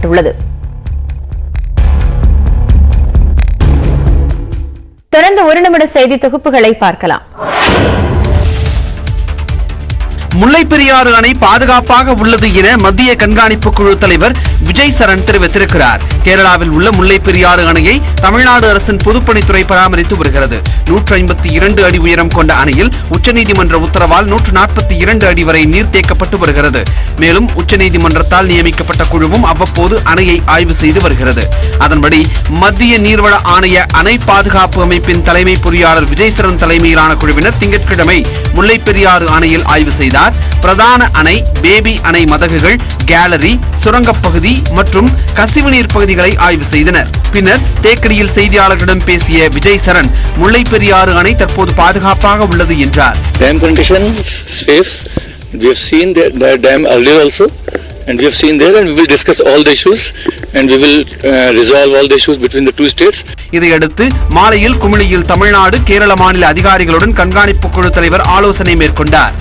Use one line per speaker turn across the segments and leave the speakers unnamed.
தெரிவிக்கப்பட்டுள்ளது. தொடர்ந்து ஒரு நிமிட செய்தி தொகுப்புகளை பார்க்கலாம்.
முல்லைப்பெரியாறு அணை பாதுகாப்பாக உள்ளது என மத்திய கண்காணிப்பு குழு தலைவர் விஜய் சரண் தெரிவித்திருக்கிறார். கேரளாவில் உள்ள முல்லைப்பெரியாறு அணையை தமிழ்நாடு அரசின் பொதுப்பணித்துறை பராமரித்து வருகிறது. 152 அடி உயரம் கொண்ட அணையில் உச்சநீதிமன்ற உத்தரவால் 142 அடி வரை நீர் தேக்கப்பட்டு வருகிறது. மேலும் உச்சநீதிமன்றத்தால் நியமிக்கப்பட்ட குழுவும் அவ்வப்போது அணையை ஆய்வு செய்து வருகிறது. அதன்படி மத்திய நீர்வள ஆணைய அணை பாதுகாப்பு அமைப்பின் தலைமை பொறியாளர் விஜய் சரண் தலைமையிலான குழுவினர் திங்கட்கிழமை முல்லைப்பெரியாறு அணையில் ஆய்வு செய்தார். பிரதான அணை, பேபி அணை மதகுகள், கேலரி, சுரங்கப்பகுதி மற்றும் கசிவுநீர் பகுதிகளை ஆய்வு செய்தனர். பின்னர் தேக்கடியில் செய்தியாளர்களிடம் பேசிய விஜய் சரண் முல்லைப்பெரியாறு அணை தற்போது பாதுகாப்பாக உள்ளது என்றார்.
Dam conditions safe. We have seen the dam earlier also, and we have seen there, and we will discuss all the issues, and we will resolve all the issues between the two states.
இதையடுத்து மாலையில் குமிளியில் தமிழ்நாடு, கேரள மாநில அதிகாரிகளுடன் கண்காணிப்பு குழு தலைவர் ஆலோசனை மேற்கொண்டார்.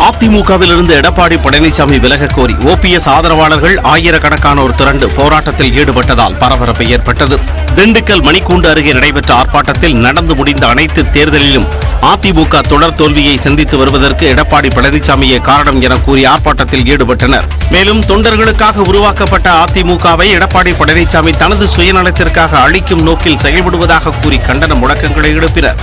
அதிமுகவில் இருந்து எடப்பாடி பழனிசாமி விலக கோரி ஓபிஎஸ் ஆதரவாளர்கள் ஆயிரக்கணக்கானோர் திரண்டு போராட்டத்தில் ஈடுபட்டதால் பரபரப்பு ஏற்பட்டது. திண்டுக்கல் மணிக்கூண்டு அருகே நடைபெற்ற ஆர்ப்பாட்டத்தில் நடந்து முடிந்த அனைத்து தேர்தலிலும் அதிமுக தொடர் தோல்வியை சந்தித்து வருவதற்கு எடப்பாடி பழனிசாமியே காரணம் என கூறி ஆர்ப்பாட்டத்தில் ஈடுபட்டனர். மேலும் தொண்டர்களுக்காக உருவாக்கப்பட்ட அதிமுகவை எடப்பாடி பழனிசாமி தனது சுயநலத்திற்காக அழிக்கும் நோக்கில் செயல்படுவதாக கூறி கண்டன முழக்கங்களை எழுப்பினர்.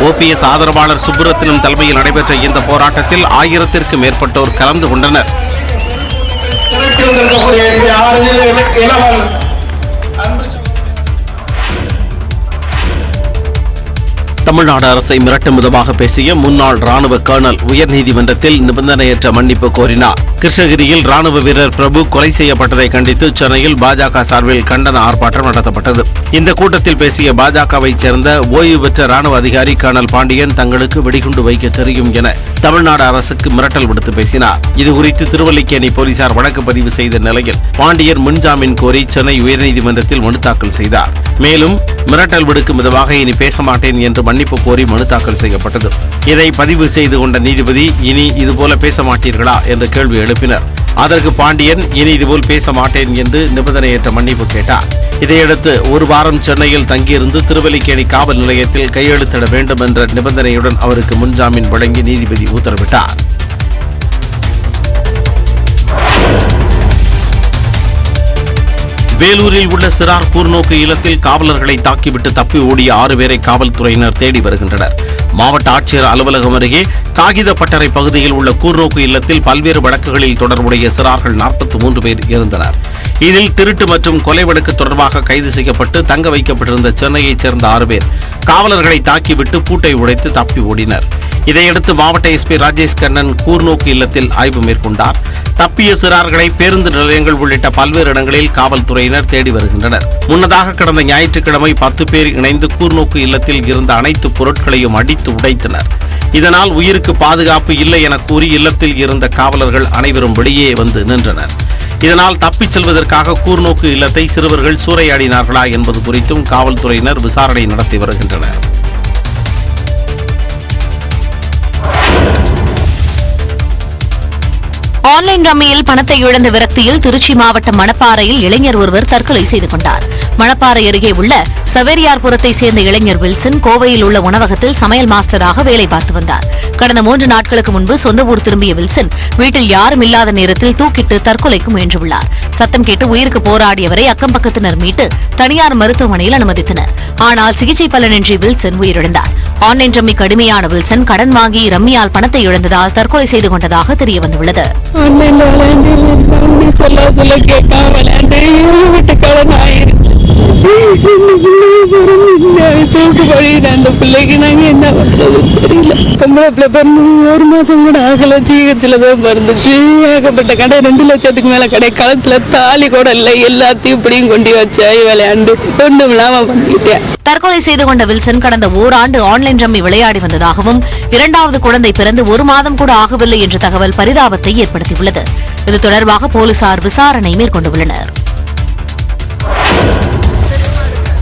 ஓபிஎஸ் ஆதரவாளர் சுப்புரத்தினம் தலைமையில் நடைபெற்ற இந்த போராட்டத்தில் 1000த்திற்கும் மேற்பட்டோர் கலந்து கொண்டனர். தமிழ்நாடு அரசை மிரட்டும் விதமாக பேசிய முன்னாள் ராணுவ கர்னல் உயர்நீதிமன்றத்தில் நிபந்தனையற்ற மன்னிப்பு கோரினார். கிருஷ்ணகிரியில் ராணுவ வீரர் பிரபு கொலை செய்யப்பட்டதை கண்டித்து சென்னையில் பாஜக சார்பில் கண்டன ஆர்ப்பாட்டம் நடத்தப்பட்டது. இந்த கூட்டத்தில் பேசிய பாஜகவைச் சேர்ந்த ஓய்வு பெற்ற ராணுவ அதிகாரி கர்னல் பாண்டியன் தங்களுக்கு வெடிகுண்டு வைக்க தெரியும் என தமிழ்நாடு அரசுக்கு மிரட்டல் விடுத்து பேசினார். இதுகுறித்து திருவல்லிக்கேணி போலீசார் வழக்கு பதிவு செய்த நிலையில் பாண்டியன் முன்ஜாமீன் கோரி சென்னை உயர்நீதிமன்றத்தில் மனு தாக்கல் செய்தார். மேலும் மிரட்டல் விடுக்கும் விதமாக இனி பேச மாட்டேன் என்று மன்னிப்பு கோரி மனு தாக்கல் செய்யப்பட்டது. இதை பதிவு செய்து கொண்ட நீதிபதி இனி இதுபோல பேச மாட்டீர்களா என்று கேள்வி எழுப்பினர். அதற்கு பாண்டியன் இனி இதுபோல் பேச மாட்டேன் என்று நிபந்தனையற்ற மன்னிப்பு கேட்டார். இதையடுத்து ஒரு வாரம் சென்னையில் தங்கியிருந்து திருவல்லிக்கேணி காவல் நிலையத்தில் கையெழுத்திட வேண்டும் என்ற நிபந்தனையுடன் அவருக்கு முன்ஜாமீன் வழங்கி நீதிபதி உத்தரவிட்டார். வேலூரில் உள்ள சிறார் கூர்நோக்கு இல்லத்தில் காவலர்களை தாக்கிவிட்டு தப்பி ஓடிய 6 பேரை காவல்துறையினர் தேடி வருகின்றனர். மாவட்ட ஆட்சியர் அலுவலகம் அருகே காகித பட்டறை பகுதியில் உள்ள கூர்நோக்கு இல்லத்தில் பல்வேறு வழக்குகளில் தொடர்புடைய சிறார்கள் 43 பேர் இருந்தனர். இதில் திருட்டு மற்றும் கொலை வழக்கு தொடர்பாக கைது செய்யப்பட்டு தங்க வைக்கப்பட்டிருந்த சென்னையைச் சேர்ந்த 6 பேர் காவலர்களை தாக்கிவிட்டு பூட்டை உடைத்து தப்பி ஓடினர். இதையடுத்து மாவட்ட எஸ்பி ராஜேஷ் கண்ணன் கூர்நோக்கு இல்லத்தில் ஆய்வு மேற்கொண்டார். தப்பிய சிறார்களை பேருந்து நிலையங்கள் உள்ளிட்ட பல்வேறு இடங்களில் காவல்துறையினர் தேடி வருகின்றனர். முன்னதாக கடந்த ஞாயிற்றுக்கிழமை 10 பேர் இணைந்து கூர்நோக்கு இல்லத்தில் இருந்த அனைத்து பொருட்களையும் அடித்து உடைத்தனர். இதனால் உயிருக்கு பாதுகாப்பு இல்லை என கூறி இல்லத்தில் இருந்த காவலர்கள் அனைவரும் வெளியே வந்து நின்றனர். இதனால் தப்பிச் செல்வதற்காக கூர்நோக்கு இல்லத்தை சிறுவர்கள் சூறையாடினார்களா என்பது குறித்தும் காவல்துறையினர் விசாரணை நடத்தி வருகின்றனர்.
ஆன்லைன் ரம்மியில் பணத்தை இழந்த விரக்தியில் திருச்சி மாவட்டம் மணப்பாறையில் இளைஞர் ஒருவர் தற்கொலை செய்து கொண்டார். மணப்பாறை அருகே உள்ள சவேரியார்புரத்தை சேர்ந்த இளைஞர் வில்சன் கோவையில் உள்ள உணவகத்தில் சமையல் மாஸ்டராக வேலை பார்த்து வந்தார். கடந்த 3 நாட்களுக்கு முன்பு சொந்த ஊர் திரும்பிய வில்சன் வீட்டில் யாரும் இல்லாத நேரத்தில் தூக்கிட்டு தற்கொலைக்கு முயன்றுள்ளார். சத்தம் கேட்டு உயிருக்கு போராடியவரை அக்கம் பக்கத்தினர் மீட்டு தனியார் மருத்துவமனையில் அனுமதித்தனர். ஆனால் சிகிச்சை பலனின்றி வில்சன் உயிரிழந்தார். ஆன்லைன் ரம்மி கடுமையான வில்சன் கடன் வாங்கி ரம்மியால் பணத்தை இழந்ததால் தற்கொலை செய்து கொண்டதாக தெரியவந்துள்ளது.
அந்த பிள்ளைக்கு நாங்க என்ன பண்றது தெரியல. ஒரு மாசம் கூட ஆகல, ஜிஹெச்லதான் மருந்துச்சு. ஏகப்பட்ட கடை 2 லட்சத்துக்கு மேல கடை, களத்துல தாலி கூட இல்லை. எல்லாத்தையும் இப்படியும் கொண்டு வச்சா விளையாண்டு ஒண்ணும் இல்லாம பண்ணிட்டேன்.
தற்கொலை செய்து கொண்ட வில்சன் கடந்த ஓராண்டு ஆன்லைன் ரம்மி விளையாடி வந்ததாகவும் 2வது குழந்தை பிறந்து 1 மாதம் கூட ஆகவில்லை என்ற தகவல் பரிதாபத்தை ஏற்படுத்தியுள்ளது. இது தொடர்பாக போலீசார் விசாரணை மேற்கொண்டுள்ளனர்.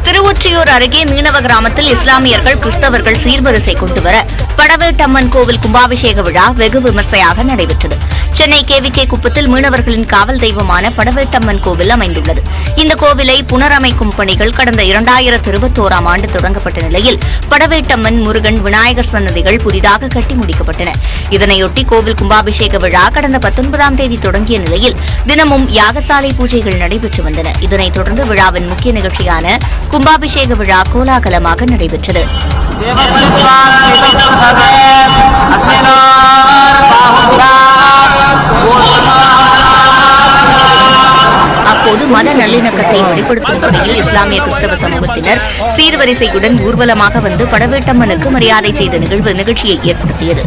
திருவொற்றியூர் அருகே மீனவ கிராமத்தில் இஸ்லாமியர்கள் கிறிஸ்தவர்கள் சீர்வரிசை கொண்டுவர படவேட்டம்மன் கோவில் கும்பாபிஷேக விழா வெகு விமர்சையாக நடைபெற்றது. சென்னை KVK குப்பத்தில் மீனவர்களின் காவல் தெய்வமான படவேட்டம்மன் கோவில் அமைந்துள்ளது. இந்த கோவிலை புனரமைக்கும் பணிகள் கடந்த 2021ஆம் ஆண்டு தொடங்கப்பட்ட நிலையில் படவேட்டம்மன், முருகன், விநாயகர் சன்னதிகள் புதிதாக கட்டி முடிக்கப்பட்டன. இதனையொட்டி கோவில் கும்பாபிஷேக விழா கடந்த 19ஆம் தேதி தொடங்கிய நிலையில் தினமும் யாகசாலை பூஜைகள் நடைபெற்று வந்தன. இதனைத் தொடர்ந்து விழாவின் முக்கிய நிகழ்ச்சியான கும்பாபிஷேக விழா கோலாகலமாக நடைபெற்றது. அப்போது மத நல்லிணக்கத்தை வெளிப்படுத்தும் வகையில் இஸ்லாமிய கிறிஸ்தவ சமூகத்தினர் சீர்வரிசையுடன் ஊர்வலமாக வந்து படவேட்டம்மனுக்கு மரியாதை செய்த நிகழ்ச்சியை ஏற்படுத்தியது.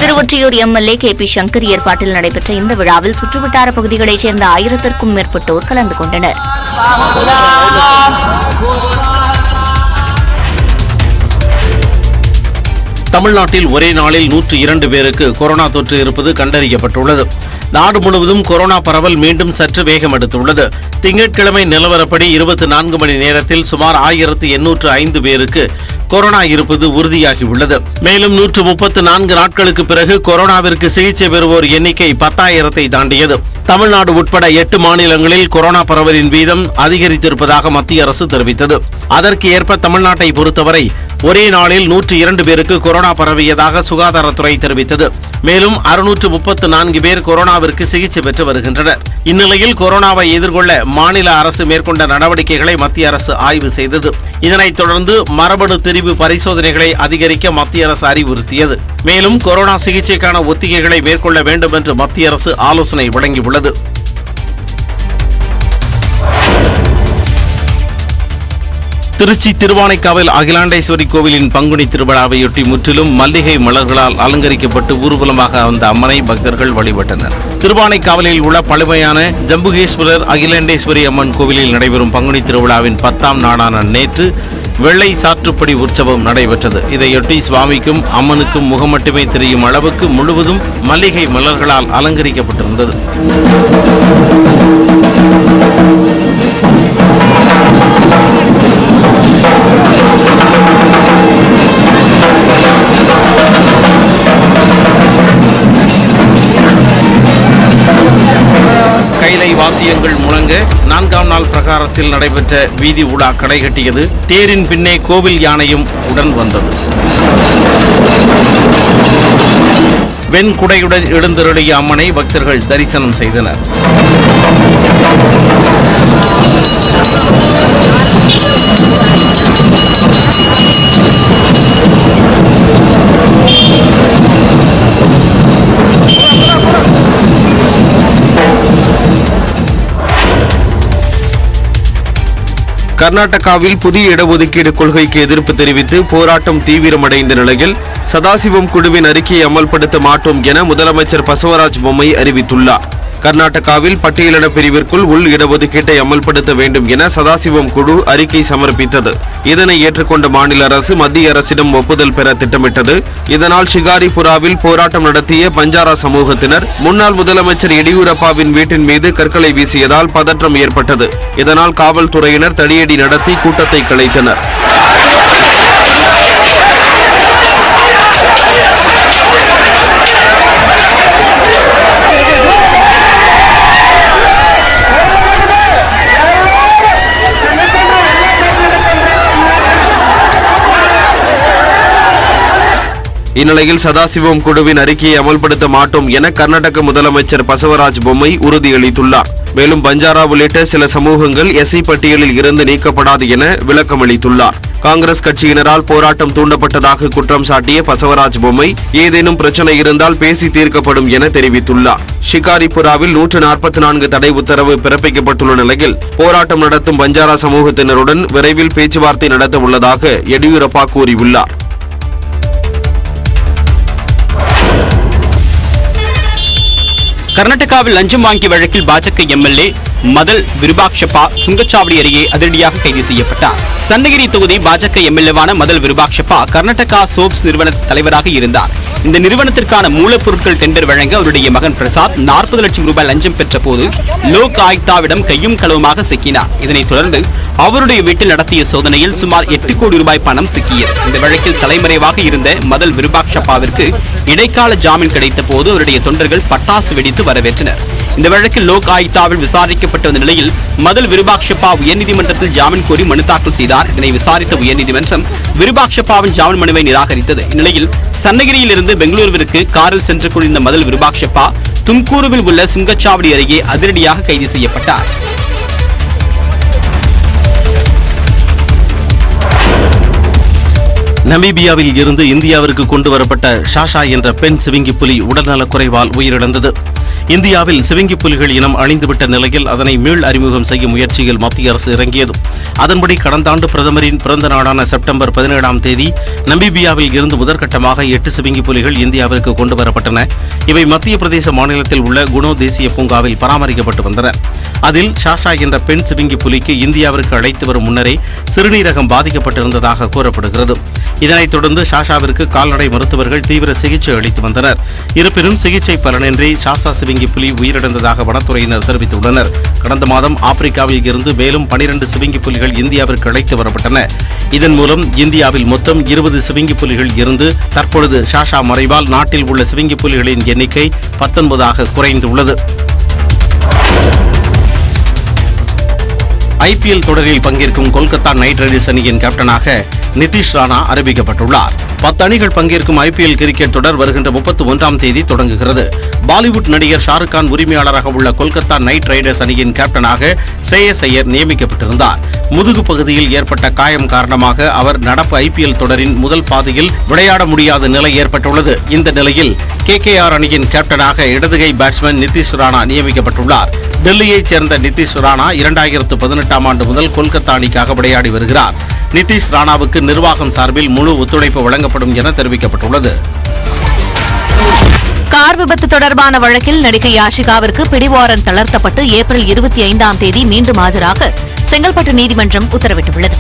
திருவொற்றியூர் MLA KP சங்கர் ஏற்பாட்டில் நடைபெற்ற இந்த விழாவில் சுற்றுவட்டார பகுதிகளைச் சேர்ந்த 1000க்கும் மேற்பட்டோர் கலந்து கொண்டனர்.
தமிழ்நாட்டில் ஒரே நாளில் 102 பேருக்கு கொரோனா தொற்று இருப்பது கண்டறியப்பட்டுள்ளது. நாடு முழுவதும் கொரோனா பரவல் மீண்டும் சற்று வேகம் எடுத்துள்ளது. திங்கட்கிழமை நிலவரப்படி 24 மணி நேரத்தில் சுமார் 1805 பேருக்கு கொரோனா இருப்பது உறுதியாகியுள்ளது. மேலும் 134 நாட்களுக்கு பிறகு கொரோனாவிற்கு சிகிச்சை பெறுவோர் எண்ணிக்கை 10,000-ஐ தாண்டியது. தமிழ்நாடு உட்பட 8 மாநிலங்களில் கொரோனா பரவலின் வீதம் அதிகரித்திருப்பதாக மத்திய அரசு தெரிவித்தது. அதற்கு ஏற்ப தமிழ்நாட்டை பொறுத்தவரை ஒரே நாளில் 102 பேருக்கு கொரோனா பரவியதாக சுகாதாரத்துறை தெரிவித்தது. மேலும் 634 பேர் கொரோனாவிற்கு சிகிச்சை பெற்று வருகின்றனர். இந்நிலையில் கொரோனாவை எதிர்கொள்ள மாநில அரசு மேற்கொண்ட நடவடிக்கைகளை மத்திய அரசு ஆய்வு செய்தது. இதனைத் தொடர்ந்து மரபணு திரிவு பரிசோதனைகளை அதிகரிக்க மத்திய அரசு அறிவுறுத்தியது. மேலும் கொரோனா சிகிச்சைக்கான ஒத்திகைகளை மேற்கொள்ள வேண்டும் என்று மத்திய அரசு ஆலோசனை வழங்கியுள்ளது. திருச்சி திருவானைக்காவல் அகிலாண்டேஸ்வரி கோவிலின் பங்குனி திருவிழாவையொட்டி முற்றிலும் மல்லிகை மலர்களால் அலங்கரிக்கப்பட்டு ஊர்வலமாக வந்த அம்மனை பக்தர்கள் வழிபட்டனர். திருவானைக்காவலில் உள்ள பழமையான ஜம்புகேஸ்வரர் அகிலாண்டேஸ்வரி அம்மன் கோவிலில் நடைபெறும் பங்குனி திருவிழாவின் 10ஆம் நாளான நேற்று வெள்ளை சாற்றுப்படி உற்சவம் நடைபெற்றது. இதையொட்டி சுவாமிக்கும் அம்மனுக்கும் முகம் மட்டுமே தெரியும் அளவுக்கு முழுவதும் மல்லிகை மலர்களால் அலங்கரிக்கப்பட்டிருந்தது. கைலை வாத்தியங்கள் முழங்க 4ஆம் நாள் பிரகாரத்தில் நடைபெற்ற வீதி உலா களை கட்டியது. தேரின் பின்னே கோவில் யானையும் உடன் வந்தது. வெண்குடையுடன் எழுந்தருளிய அம்மனை பக்தர்கள் தரிசனம் செய்தனர். கர்நாடகாவில் புதிய இடஒதுக்கீடு கொள்கைக்கு எதிர்ப்பு தெரிவித்து போராட்டம் தீவிரமடைந்த நிலையில் சதாசிவம் குழுவின் அறிக்கையை அமல்படுத்த மாட்டோம் என முதலமைச்சர் பசவராஜ் பொம்மை அறிவித்துள்ளார். கர்நாடகாவில் பட்டியலின பிரிவிற்குள் உள் இடஒதுக்கீட்டை அமல்படுத்த வேண்டும் என சதாசிவம் குழு அறிக்கை சமர்ப்பித்தது. இதனை ஏற்றுக்கொண்ட மாநில அரசு மத்திய அரசிடம் ஒப்புதல் பெற திட்டமிட்டது. இதனால் ஷிகாரிபுராவில் போராட்டம் நடத்திய பஞ்சாரா சமூகத்தினர் முன்னாள் முதலமைச்சர் எடியூரப்பாவின் வீட்டின் மீது கற்களை வீசியதால் பதற்றம் ஏற்பட்டது. இதனால் காவல்துறையினர் தடியடி நடத்தி கூட்டத்தை கலைத்தனர். இந்நிலையில் சதாசிவம் குழுவின் அறிக்கையை அமல்படுத்த மாட்டோம் என கர்நாடக முதலமைச்சர் பசவராஜ் பொம்மை உறுதியளித்துள்ளார். மேலும் பஞ்சாரா உள்ளிட்ட சில சமூகங்கள் SC பட்டியலில் இருந்து நீக்கப்படாது என விளக்கமளித்துள்ளார். காங்கிரஸ் கட்சியினரால் போராட்டம் தூண்டப்பட்டதாக குற்றம் சாட்டிய பசவராஜ் பொம்மை ஏதேனும் பிரச்சனை இருந்தால் பேசி தீர்க்கப்படும் என தெரிவித்துள்ளார். ஷிகாரிபுராவில் 144 தடை உத்தரவு பிறப்பிக்கப்பட்டுள்ள நிலையில் போராட்டம் நடத்தும் பஞ்சாரா சமூகத்தினருடன் விரைவில் பேச்சுவார்த்தை நடத்த உள்ளதாக எடியூரப்பா கூறியுள்ளார்.
கர்நாடகாவில் லஞ்சம் வாங்கிய வழக்கில் பாஜக MLA மதல் விருபாக்ஷப்பா சுங்கச்சாவடி அருகே அதிரடியாக கைது செய்யப்பட்டார். சன்னகிரி தொகுதி பாஜக எம்எல்ஏவான மதல் விருபாக்ஷப்பா கர்நாடகா சோப்ஸ் நிறுவன தலைவராக இருந்தார். இந்த நிறுவனத்திற்கான மூலப்பொருட்கள் டெண்டர் வழங்க அவருடைய மகன் பிரசாத் 40 லட்சம் ரூபாய் லஞ்சம் பெற்ற போது லோக் ஆயுக்தாவிடம் கையும் களவுமாக சிக்கினார். இதனைத் தொடர்ந்து அவருடைய வீட்டில் நடத்திய சோதனையில் சுமார் 8 கோடி ரூபாய் பணம் சிக்கியது. இந்த வழக்கில் தலைமறைவாக இருந்த மதல் விருபாக்ஷப்பாவிற்கு இடைக்கால ஜாமீன் கிடைத்த போது அவருடைய தொண்டர்கள் பட்டாசு வெடித்து வரவேற்றனர். இந்த வழக்கில் லோக் ஆயுக்தாவில் விசாரிக்கப்பட்ட நிலையில் மதல் விருபாக்ஷப்பா உயர்நீதிமன்றத்தில் ஜாமீன் கோரி மனு தாக்கல் செய்தார். இதனை விசாரித்த உயர்நீதிமன்றம் விருபாக்ஷப்பாவின் ஜாமீன் மனுவை நிராகரித்தது. இந்நிலையில் சன்னகிரியில் இருந்து பெங்களூருவிற்கு காரில் சென்று கொண்டிருந்த மதல் விருபாக்ஷப்பா தும்கூருவில் உள்ள சுங்கச்சாவடி அருகே அதிரடியாக கைது செய்யப்பட்டார்.
நமீபியாவில் இருந்து இந்தியாவிற்கு கொண்டு வரப்பட்ட ஷாஷா என்ற பெண் சிவிங்கி புலி உடல்நலக் குறைவால் உயிரிழந்தது. இந்தியாவில் சிவிங்கி புலிகள் இனம் அழிந்துவிட்ட நிலையில் அதனை மீள் அறிமுகம் செய்யும் முயற்சியில் மத்திய அரசு இறங்கியது. அதன்படி கடந்த ஆண்டு பிரதமரின் பிறந்த நாளான செப்டம்பர் 17ஆம் தேதி நமீபியாவில் இருந்து முதற்கட்டமாக 8 சிவிங்கி புலிகள் இந்தியாவிற்கு கொண்டு வரப்பட்டன. இவை மத்திய பிரதேச மாநிலத்தில் உள்ள குணோ தேசிய பூங்காவில் பராமரிக்கப்பட்டு வந்தன. அதில் ஷாஷா என்ற பெண் சிவிங்கி புலிக்கு இந்தியாவிற்கு அழைத்து வரும் முன்னரே சிறுநீரகம் பாதிக்கப்பட்டிருந்ததாக கூறப்படுகிறது. இதனைத் தொடர்ந்து ஷாஷாவிற்கு கால்நடை மருத்துவர்கள் தீவிர சிகிச்சை அளித்து வந்தனர். இருப்பினும் சிகிச்சை பலனின்றி ஷாஷா சிவிங்கி புலி உயிரிழந்ததாக வனத்துறையினர் தெரிவித்துள்ளனர். கடந்த மாதம் ஆப்பிரிக்காவில் இருந்து மேலும் 12 சிவிங்கி புலிகள் இந்தியாவிற்கு அழைத்து வரப்பட்டன. இதன் மூலம் இந்தியாவில் மொத்தம் 20 சிவிங்கி புலிகள் இருந்து தற்பொழுது ஷாஷா மறைவால் நாட்டில் உள்ள சிவிங்கி புலிகளின் எண்ணிக்கை 19ஆக குறைந்துள்ளது. ஐபிஎல் தொடரில் பங்கேற்கும் கொல்கத்தா நைட் ரைடர்ஸ் அணியின் கேப்டனாக நிதிஷ் ராணா அறிவிக்கப்பட்டுள்ளார். 10 அணிகள் பங்கேற்கும் ஐபிஎல் கிரிக்கெட் தொடர் வருகின்ற 31ஆம் தேதி தொடங்குகிறது. பாலிவுட் நடிகர் ஷாருக் கான் உரிமையாளராக உள்ள கொல்கத்தா நைட் ரைடர்ஸ் அணியின் கேப்டனாக ஸ்ரேயஸ் ஐயர் நியமிக்கப்பட்டிருந்தார். முதுகு பகுதியில் ஏற்பட்ட காயம் காரணமாக அவர் நடப்பு ஐபிஎல் தொடரின் முதல் பாதியில் விளையாட முடியாத நிலை ஏற்பட்டுள்ளது. இந்த நிலையில் KKR அணியின் கேப்டனாக இடதுகை பேட்ஸ்மேன் நிதிஷ் ராணா நியமிக்கப்பட்டுள்ளார். டெல்லியைச் சேர்ந்த நிதிஷ் ராணா 2018ஆம் ஆண்டு முதல் கொல்கத்தா அணிக்காக விளையாடி வருகிறார். நிதிஷ் ராணாவுக்கு நிர்வாகம் சார்பில் முழு ஒத்துழைப்பு வழங்கப்படும் என தெரிவிக்கப்பட்டுள்ளது.
கார் விபத்து தொடர்பான வழக்கில் நடிகை யாஷிகாவிற்கு பிடிவாரண்ட் தளர்த்தப்பட்டு ஏப்ரல் 25ஆம் தேதி மீண்டும் ஆஜராக செங்கல்பட்டு நீதிமன்றம் உத்தரவிட்டுள்ளது.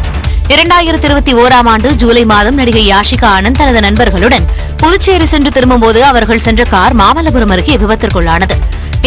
2021ஆம் ஆண்டு ஜூலை மாதம் நடிகை யாஷிகா ஆனந்த் தனது நண்பர்களுடன் புதுச்சேரி சென்று திரும்பும்போது அவர்கள் சென்ற கார் மாமல்லபுரம் அருகே விபத்திற்குள்ளானது.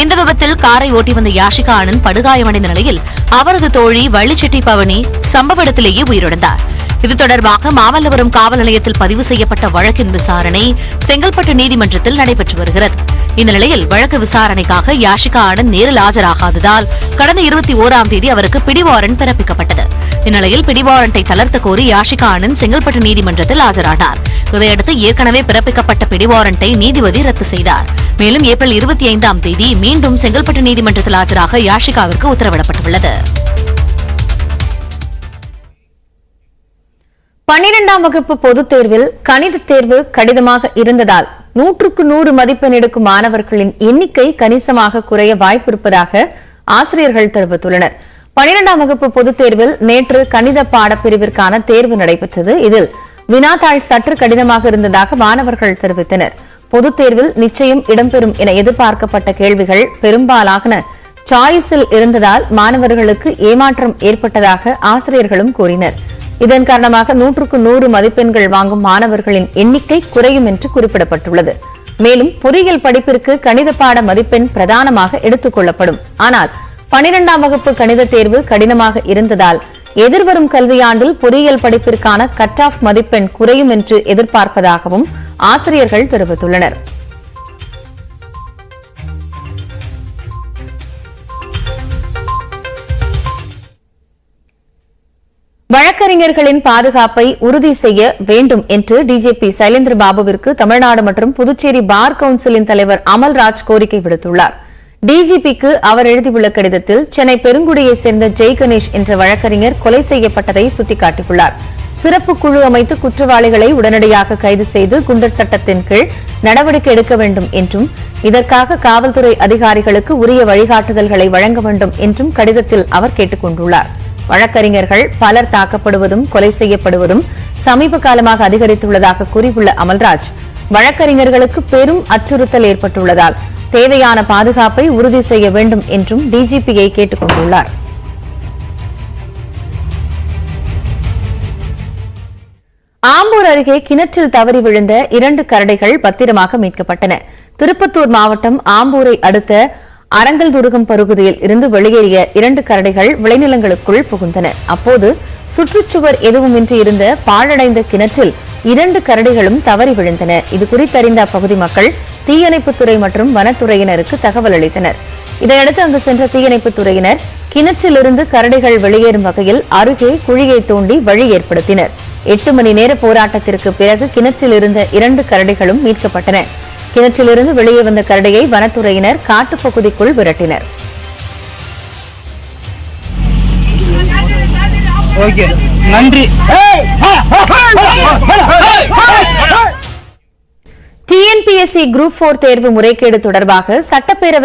இந்த விபத்தில் காரை ஓட்டி வந்த யாஷிகா ஆனந்த் படுகாயமடைந்த நிலையில் அவரது தோழி வள்ளிச்செட்டி பவனி சம்பவ இடத்திலேயே உயிரிழந்தார். இது தொடர்பாக மாமல்லபுரம் காவல் நிலையத்தில் பதிவு செய்யப்பட்ட வழக்கின் விசாரணை செங்கல்பட்டு நீதிமன்றத்தில் நடைபெற்று வருகிறது. இந்த நிலையில் வழக்கு விசாரணைக்காக யாஷிகா ஆனந்த் நேரில் ஆஜராகாததால் கடந்த 21ஆம் தேதி அவருக்கு பிடிவாரண்ட் பிறப்பிக்கப்பட்டது. இந்நிலையில் பிடிவாரண்டை தளர்த்த கோரி யாஷிகா ஆனந்த் செங்கல்பட்டு நீதிமன்றத்தில் ஆஜரானார். இதையடுத்து ஏற்கனவே பிறப்பிக்கப்பட்ட பிடிவாரண்டை நீதிபதி ரத்து செய்தார். மேலும் ஏப்ரல் 25ஆம் தேதி மீண்டும் செங்கல்பட்டு நீதிமன்றத்தில் ஆஜராக யாஷிகாவிற்கு உத்தரவிடப்பட்டுள்ளது.
12ஆம் வகுப்பு பொதுத் தேர்வில் கணித தேர்வு கடினமாக இருந்ததால் 100க்கு 100 மதிப்பெண் எடுக்கும் மாணவர்களின் எண்ணிக்கை கணிசமாக குறைய வாய்ப்பிருப்பதாக ஆசிரியர்கள் தெரிவித்துள்ளனர். 12ஆம் வகுப்பு பொதுத் தேர்வில் நேற்று கணித பாடப்பிரிவிற்கான தேர்வு நடைபெற்றது. இதில் வினாத்தாள் சற்று கடினமாக இருந்ததாக மாணவர்கள் தெரிவித்தனர். பொதுத் தேர்வில் நிச்சயம் இடம்பெறும் என எதிர்பார்க்கப்பட்ட கேள்விகள் பெரும்பாலான சாய்ஸில் இருந்ததால் மாணவர்களுக்கு ஏமாற்றம் ஏற்பட்டதாக ஆசிரியர்களும் கூறினர். இதன் காரணமாக 100க்கு 100 மதிப்பெண்கள் வாங்கும் மாணவர்களின் எண்ணிக்கை குறையும் என்று குறிப்பிடப்பட்டுள்ளது. மேலும் பொறியியல் படிப்பிற்கு கணித பாட மதிப்பெண் பிரதானமாக எடுத்துக் கொள்ளப்படும். ஆனால் 12ஆம் வகுப்பு கணித தேர்வு கடினமாக இருந்ததால் எதிர்வரும் கல்வியாண்டில் பொறியியல் படிப்பிற்கான கட் ஆஃப் மதிப்பெண் குறையும் என்று எதிர்பார்ப்பதாகவும் ஆசிரியர்கள் தெரிவித்துள்ளனர். வழக்கறிஞர்களின் பாதுகாப்பை உறுதி செய்ய வேண்டும் என்று டிஜிபி சைலேந்திர பாபுவிற்கு தமிழ்நாடு மற்றும் புதுச்சேரி பார் கவுன்சிலின் தலைவர் அமல்ராஜ் கோரிக்கை விடுத்துள்ளார். டிஜிபிக்கு அவர் எழுதியுள்ள கடிதத்தில் சென்னை பெருங்குடியைச் சேர்ந்த ஜெய் கணேஷ் என்ற வழக்கறிஞர் கொலை செய்யப்பட்டதை சுட்டிக்காட்டியுள்ளார். சிறப்பு குழு அமைத்து குற்றவாளிகளை உடனடியாக கைது செய்து குண்டர் சட்டத்தின் கீழ் நடவடிக்கை எடுக்க வேண்டும் என்றும் இதற்காக காவல்துறை அதிகாரிகளுக்கு உரிய வழிகாட்டுதல்களை வழங்க வேண்டும் என்றும் கடிதத்தில் அவர் கேட்டுக் கொண்டுள்ளார். வழக்கறிஞர்கள் பலர் தாக்கப்படுவதும் கொலை செய்யப்படுவதும் சமீப காலமாக அதிகரித்துள்ளதாக கூறியுள்ள அமல்ராஜ், வழக்கறிஞர்களுக்கு பெரும் அச்சுறுத்தல் ஏற்பட்டுள்ளதால் தேவையான பாதுகாப்பை உறுதி செய்ய வேண்டும் என்றும் டிஜிபியை கேட்டுக் கொண்டுள்ளார். ஆம்பூர் அருகே கிணற்றில் தவறி விழுந்த 2 கரடிகள் பத்திரமாக மீட்கப்பட்டன. திருப்பத்தூர் மாவட்டம் ஆம்பூரை அடுத்த அரங்கல்துருகம் பகுதியில் இருந்து வெளியேறிய 2 கரடிகள் விளைநிலங்களுக்குள் புகுந்தன. அப்போது சுற்றுச்சுவர் எதுவுமின்றி இருந்த பாழடைந்த கிணற்றில் 2 கரடிகளும் தவறி விழுந்தன. இது குறித்தறிந்த அப்பகுதி மக்கள் தீயணைப்புத்துறை மற்றும் வனத்துறையினருக்கு தகவல் அளித்தனர். இதையடுத்து அங்கு சென்ற தீயணைப்புத்துறையினர் கிணற்றிலிருந்து கரடிகள் வெளியேறும் வகையில் அருகே குழியை தோண்டி வழி ஏற்படுத்தினர். 8 மணி நேர போராட்டத்திற்கு பிறகு கிணற்றில் இருந்த 2 கரடிகளும் மீட்கப்பட்டன. கிணற்றிலிருந்து வெளியே வந்த கரடியை வனத்துறையினர் காட்டுப்பகுதிக்குள் விரட்டினர். TNPSC Group 4 தேர்வு முறைகேடு தொடர்பாக சட்டப்பேரவை